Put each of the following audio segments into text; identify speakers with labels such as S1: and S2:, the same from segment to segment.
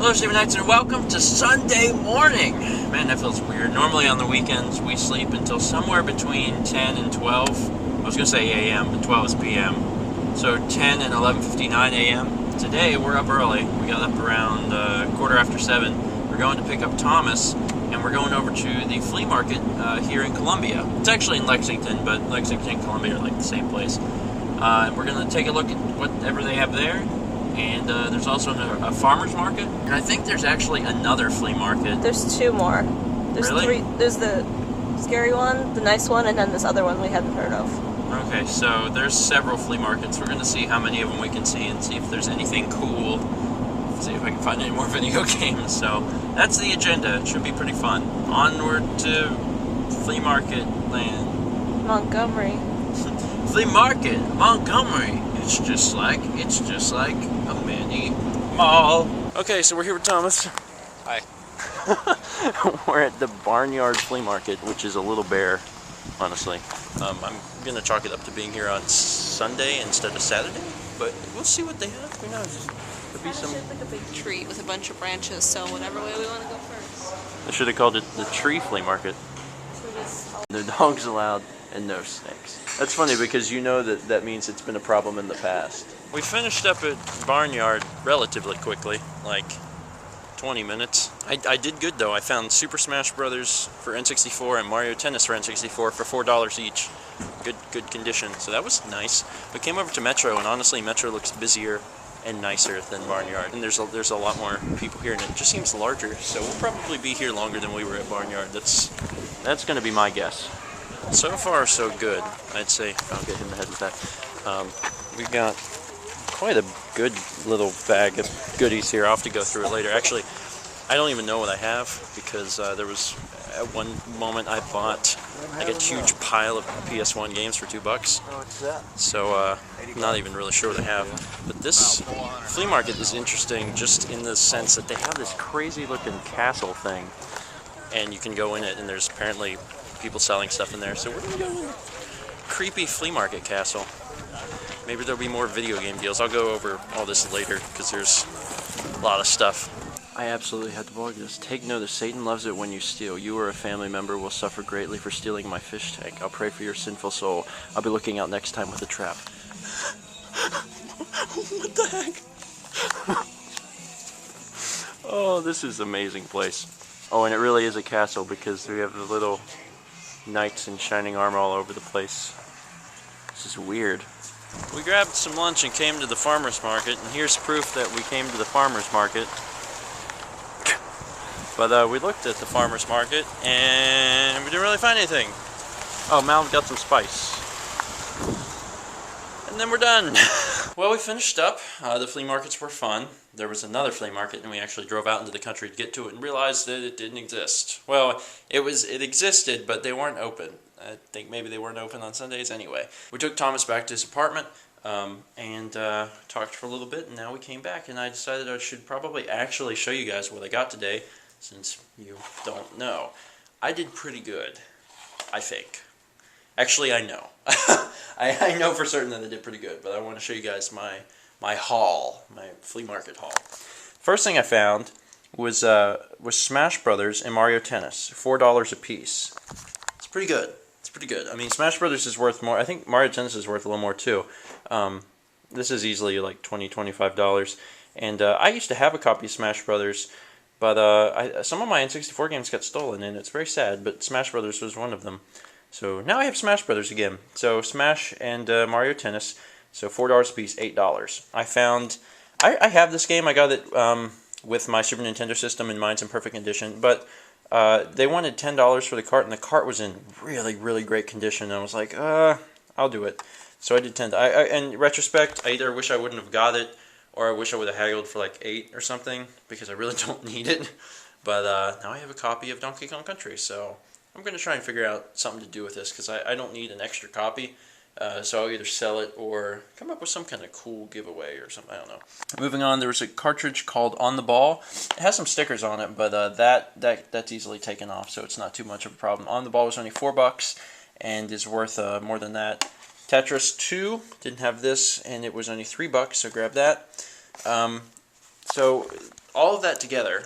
S1: Hello, Stephen Knights, and welcome to Sunday morning. Man, that feels weird. Normally on the weekends, we sleep until somewhere between 10 and 12. I was going to say a.m., but 12 is p.m. So 10 and 11:59 a.m. Today, we're up early. We got up around quarter after 7. We're going to pick up Thomas, and we're going over to the flea market here in Columbia. It's actually in Lexington, but Lexington and Columbia are like the same place. We're going to take a look at whatever they have there. And there's also a farmer's market. And I think there's actually another flea market.
S2: There's two more. There's
S1: really?
S2: three. There's the scary one, the nice one, and then this other one we hadn't heard of.
S1: Okay, so there's several flea markets. We're going to see how many of them we can see and see if there's anything cool. See if I can find any more video games. So that's the agenda. It should be pretty fun. Onward to flea market land.
S2: Montgomery.
S1: Flea market, Montgomery. It's just like a mini mall. Okay, so we're here with Thomas.
S3: Hi.
S1: We're at the Barnyard Flea Market, which is a little bare, honestly. I'm going to chalk it up to being here on Sunday instead of Saturday, but we'll see what they have. Who knows? Could be some.
S2: Like a big tree with a bunch of branches, so whatever way we want to go first.
S1: I should have called it the Tree Flea Market. No dogs allowed and no snakes. That's funny because you know that means it's been a problem in the past. We finished up at Barnyard relatively quickly, like 20 minutes. I did good though. I found Super Smash Brothers for N64 and Mario Tennis for N64 for $4 each. Good condition. So that was nice. We came over to Metro, and honestly, Metro looks busier and nicer than Barnyard. And there's a lot more people here, and it just seems larger. So we'll probably be here longer than we were at Barnyard. That's going to be my guess. So far, so good, I'd say. I'll get hit in the head with that. We got quite a good little bag of goodies here. I'll have to go through it later. Actually, I don't even know what I have because there was, at one moment, I bought like a huge pile of PS1 games for $2.
S3: Oh, what's that?
S1: So, I'm not even really sure what I have. But this flea market is interesting just in the sense that they have this crazy looking castle thing. And you can go in it, and there's apparently people selling stuff in there. So we're going to go in the creepy flea market castle. Maybe there'll be more video game deals. I'll go over all this later because there's a lot of stuff. I absolutely had to blog this. Take note, Satan loves it when you steal. You or a family member will suffer greatly for stealing my fish tank. I'll pray for your sinful soul. I'll be looking out next time with a trap. What the heck? Oh, this is an amazing place. Oh, and it really is a castle because we have the little knights in shining armor all over the place. This is weird. We grabbed some lunch and came to the farmer's market, and here's proof that we came to the farmer's market. But we looked at the farmer's market and we didn't really find anything. Oh, Mal got some spice. And then we're done. Well, we finished up. The flea markets were fun. There was another flea market, and we actually drove out into the country to get to it and realized that it didn't exist. Well, it existed, but they weren't open. I think maybe they weren't open on Sundays anyway. We took Thomas back to his apartment and talked for a little bit, and now we came back, and I decided I should probably actually show you guys what I got today, since you don't know. I did pretty good, I think. Actually, I know. I know for certain that I did pretty good, but I want to show you guys my haul, my flea market haul. First thing I found was Smash Brothers and Mario Tennis, $4 a piece. It's pretty good. It's pretty good. I mean, Smash Brothers is worth more. I think Mario Tennis is worth a little more too. This is easily like $20, $25. And I used to have a copy of Smash Brothers, but some of my N64 games got stolen, and it's very sad, but Smash Brothers was one of them. So now I have Smash Brothers again. So Smash and Mario Tennis, so $4 a piece, $8. I have this game. I got it with my Super Nintendo system, and mine's in perfect condition, but they wanted $10 for the cart, and the cart was in really, really great condition. And I was like, I'll do it. So I did $10. In retrospect, I either wish I wouldn't have got it, or I wish I would have haggled for like $8 or something, because I really don't need it. But now I have a copy of Donkey Kong Country, so I'm going to try and figure out something to do with this, because I don't need an extra copy. So I'll either sell it or come up with some kind of cool giveaway or something. I don't know. Moving on, there was a cartridge called On the Ball. It has some stickers on it, but that's easily taken off, so it's not too much of a problem. On the Ball was only $4 and is worth more than that. Tetris 2 didn't have this, and it was only $3, so grab that. So all of that together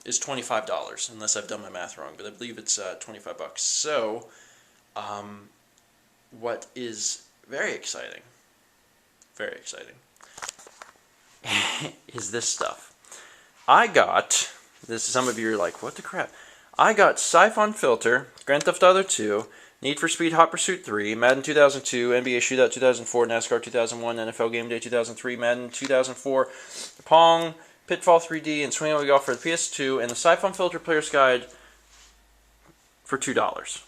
S1: is $25, unless I've done my math wrong, but I believe it's $25. So, what is very exciting, is this stuff. I got, some of you are like, what the crap? I got Siphon Filter, Grand Theft Auto 2, Need for Speed Hot Pursuit 3, Madden 2002, NBA Shootout 2004, NASCAR 2001, NFL Game Day 2003, Madden 2004, Pong, Pitfall 3D, and Swing Away Golf for the PS2, and the Siphon Filter Player's Guide for $2.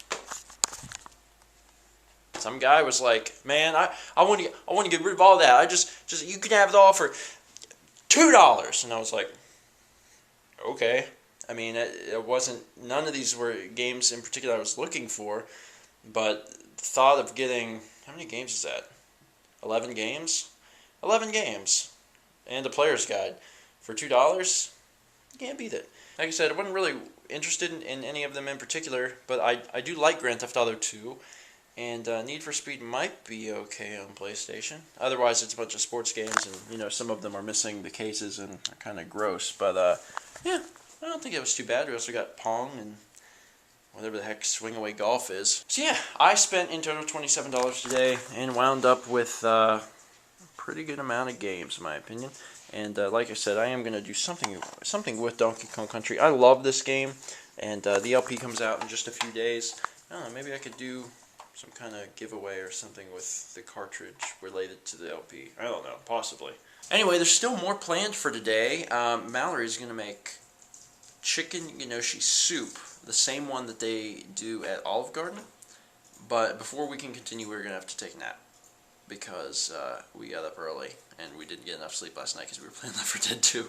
S1: Some guy was like, man, I want to get rid of all that. I just you can have it all for $2. And I was like, okay. I mean, it wasn't, none of these were games in particular I was looking for, but the thought of getting, how many games is that? 11 games? 11 games. And a player's guide for $2? You can't beat it. Like I said, I wasn't really interested in any of them in particular, but I do like Grand Theft Auto 2, and Need for Speed might be okay on PlayStation. Otherwise, it's a bunch of sports games, and, you know, some of them are missing the cases and are kind of gross, but, yeah. I don't think it was too bad. We also got Pong and whatever the heck Swing Away Golf is. So yeah, I spent in total $27 today and wound up with a pretty good amount of games, in my opinion. And like I said, I am going to do something with Donkey Kong Country. I love this game, and the LP comes out in just a few days. I don't know, maybe I could do some kind of giveaway or something with the cartridge related to the LP. I don't know, possibly. Anyway, there's still more planned for today. Mallory's going to make chicken gnocchi soup, the same one that they do at Olive Garden. But before we can continue, we're going to have to take a nap, because we got up early and we didn't get enough sleep last night because we were playing Left 4 Dead 2.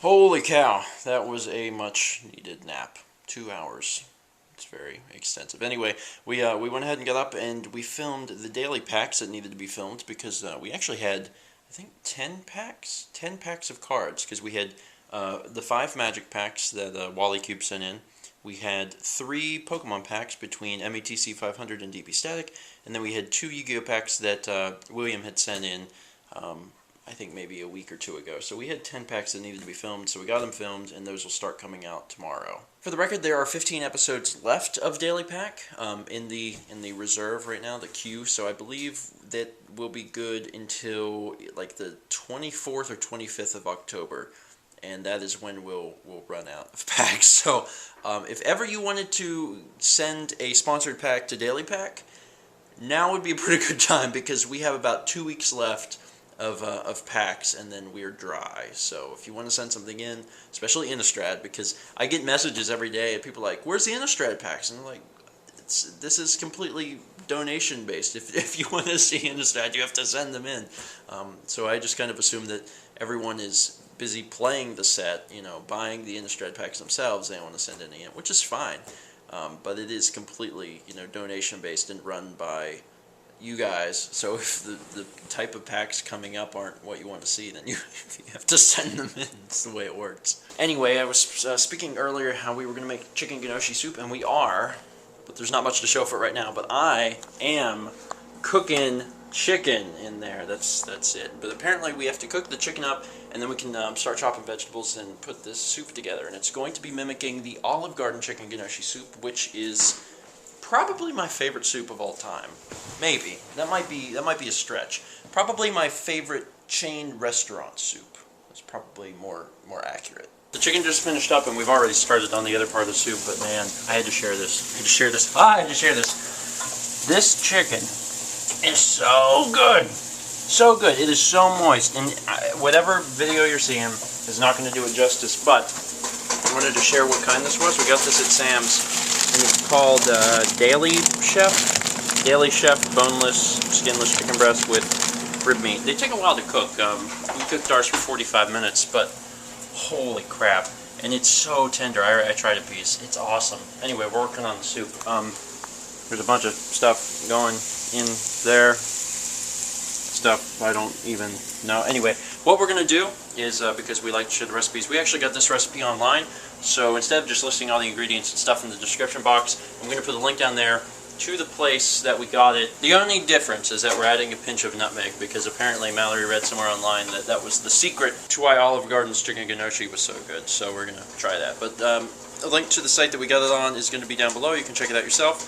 S1: Holy cow, that was a much needed nap. 2 hours. It's very extensive. Anyway, we went ahead and got up and we filmed the daily packs that needed to be filmed, because we actually had, I think, 10 packs of cards, because we had the 5 Magic packs that Wally Cube sent in. We had 3 Pokemon packs between METC 500 and DP Static, and then we had 2 Yu-Gi-Oh packs that William had sent in, I think maybe a week or 2 ago. So we had 10 packs that needed to be filmed, so we got them filmed, and those will start coming out tomorrow. For the record, there are 15 episodes left of Daily Pack in the reserve right now, the queue, so I believe that will be good until like the 24th or 25th of October. And that is when we'll run out of packs. So if ever you wanted to send a sponsored pack to Daily Pack, now would be a pretty good time, because we have about 2 weeks left of packs, and then we're dry. So if you want to send something in, especially Innistrad, because I get messages every day and people are like, where's the Innistrad packs? And I'm like, this is completely donation based. If you want to see Innistrad, you have to send them in. So I just kind of assume that everyone is busy playing the set, you know, buying the Innistrad packs themselves. They don't want to send any in, which is fine. But it is completely, you know, donation based and run by you guys. So if the type of packs coming up aren't what you want to see, then you have to send them in. It's the way it works. Anyway, I was speaking earlier how we were going to make chicken gnocchi soup, and we are, but there's not much to show for it right now. But I am cooking chicken in there. That's it. But apparently we have to cook the chicken up, and then we can start chopping vegetables and put this soup together. And it's going to be mimicking the Olive Garden chicken gnocchi soup, which is probably my favorite soup of all time. Maybe that might be a stretch. Probably my favorite chain restaurant soup. That's probably more accurate. The chicken just finished up, and we've already started on the other part of the soup. But man, I had to share this. I had to share this. This chicken is so good. So good. It is so moist, and whatever video you're seeing is not going to do it justice, but I wanted to share what kind this was. We got this at Sam's, and it's called Daily Chef boneless, skinless chicken breast with rib meat. They take a while to cook. We cooked ours for 45 minutes, but holy crap. And it's so tender. I tried a piece. It's awesome. Anyway, we're working on the soup. There's a bunch of stuff going in there. Stuff I don't even know. Anyway, what we're going to do is, because we like to share the recipes, we actually got this recipe online. So instead of just listing all the ingredients and stuff in the description box, I'm going to put a link down there to the place that we got it. The only difference is that we're adding a pinch of nutmeg because apparently Mallory read somewhere online that that was the secret to why Olive Garden's chicken gnocchi was so good. So we're gonna try that. But a link to the site that we got it on is going to be down below. You can check it out yourself.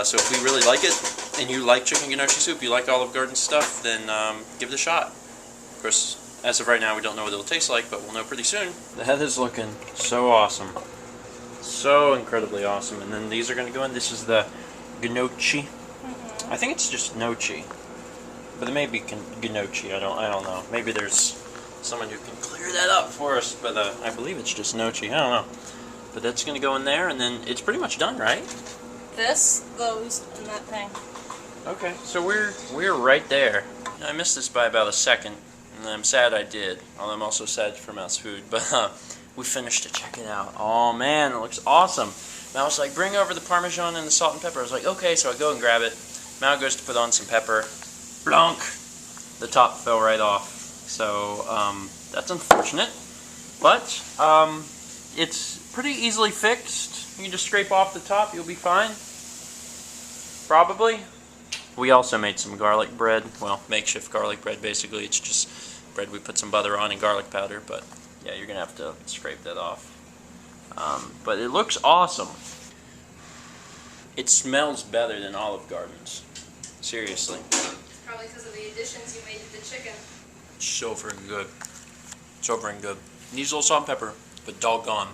S1: So if we really like it, and you like chicken gnocchi soup, you like Olive Garden stuff, then give it a shot. Of course, as of right now, we don't know what it'll taste like, but we'll know pretty soon. The head is looking so awesome. So incredibly awesome. And then these are going to go in. This is the gnocchi. I think it's just gnocchi. But it may be gnocchi. I don't know. Maybe there's someone who can clear that up for us. But I believe it's just gnocchi. I don't know. But that's going to go in there, and then it's pretty much done, right?
S2: This goes in that thing.
S1: Okay, so we're right there. I missed this by about a second, and I'm sad I did. Although I'm also sad for Mouse food. But we finished it. Check it out. Oh man, it looks awesome. Mal was like, bring over the Parmesan and the salt and pepper. I was like, okay, so I go and grab it. Mal goes to put on some pepper. Blanc! The top fell right off. So that's unfortunate. But it's pretty easily fixed. You can just scrape off the top, you'll be fine. Probably. We also made some garlic bread. Well, makeshift garlic bread, basically. It's just bread we put some butter on and garlic powder. But yeah, you're going to have to scrape that off. But it looks awesome. It smells better than Olive Garden's. Seriously.
S3: Probably because of the additions you made to the chicken.
S1: So freaking good. So freaking good. Needs a little salt and pepper, but doggone.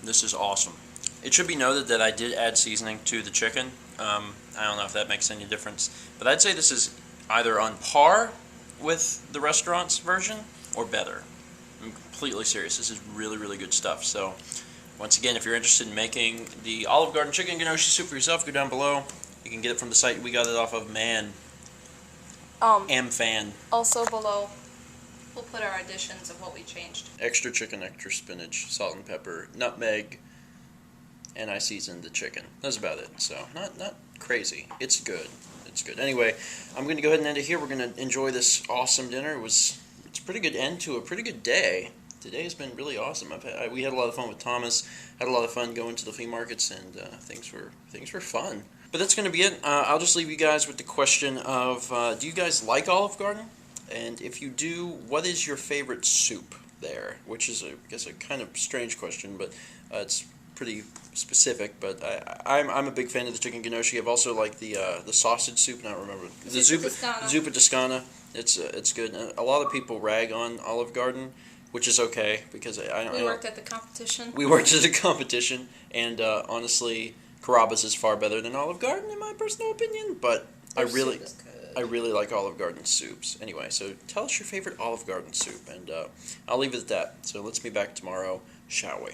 S1: This is awesome. It should be noted that I did add seasoning to the chicken. I don't know if that makes any difference. But I'd say this is either on par with the restaurant's version or better. I'm completely serious. This is really, really good stuff. So, once again, if you're interested in making the Olive Garden chicken gnocchi soup for yourself, go down below. You can get it from the site we got it off of. Man, am fan.
S2: Also below.
S3: We'll put our additions of what we changed.
S1: Extra chicken, extra spinach, salt and pepper, nutmeg, and I seasoned the chicken. That's about it. So not crazy. It's good. It's good. Anyway, I'm going to go ahead and end it here. We're going to enjoy this awesome dinner. It's a pretty good end to a pretty good day. Today has been really awesome. We had a lot of fun with Thomas. Had a lot of fun going to the flea markets, and things were fun. But that's going to be it. I'll just leave you guys with the question of, do you guys like Olive Garden? And if you do, what is your favorite soup there? Which is, I guess, a kind of strange question, but it's pretty specific. But I'm a big fan of the chicken gnocchi. I've also liked the sausage soup. And I don't remember the zuppa toscana. It's good. And a lot of people rag on Olive Garden, which is okay because
S3: We worked at the competition.
S1: We worked at the competition, and honestly, Carrabba's is far better than Olive Garden in my personal opinion. But I really like Olive Garden soups. Anyway, so tell us your favorite Olive Garden soup, and I'll leave it at that. So let's be back tomorrow, shall we?